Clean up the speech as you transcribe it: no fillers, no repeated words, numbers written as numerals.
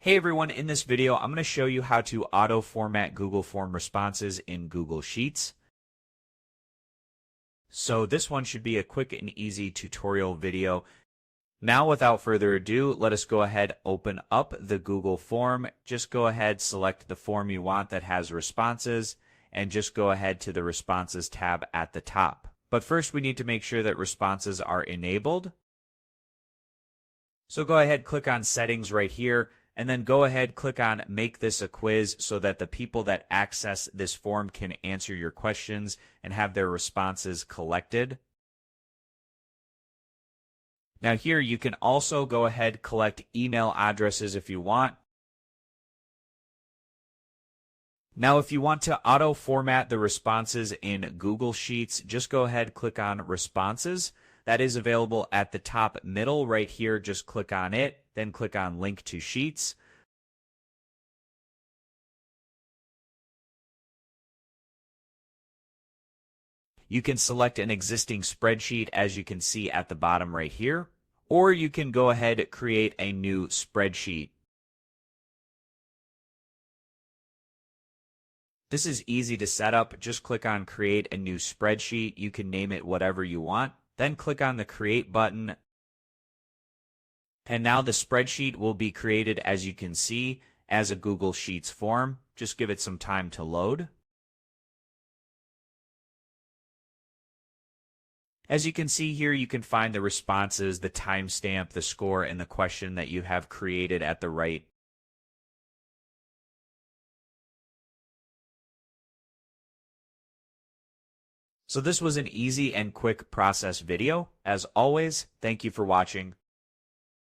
Hey everyone, in this video, I'm going to show you how to auto-format Google Form responses in Google Sheets. So this one should be a quick and easy tutorial video. Now, without further ado, let us go ahead, open up the Google form. Just go ahead, select the form you want that has responses, and just go ahead to the Responses tab at the top. But first, we need to make sure that responses are enabled. So go ahead, click on Settings right here, and then go ahead, click on Make this a quiz so that the people that access this form can answer your questions and have their responses collected. Now here you can also go ahead, collect email addresses if you want. Now if you want to auto-format the responses in Google Sheets, just go ahead, click on Responses. That is available at the top middle right here. Just click on it, then click on Link to Sheets. You can select an existing spreadsheet, as you can see at the bottom right here, or you can go ahead and create a new spreadsheet. This is easy to set up. Just click on Create a new spreadsheet. You can name it whatever you want. Then click on the Create button. And now the spreadsheet will be created, as you can see, as a Google Sheets form. Just give it some time to load. As you can see here, you can find the responses, the timestamp, the score, and the question that you have created at the right. So this was an easy and quick process video. As always, thank you for watching.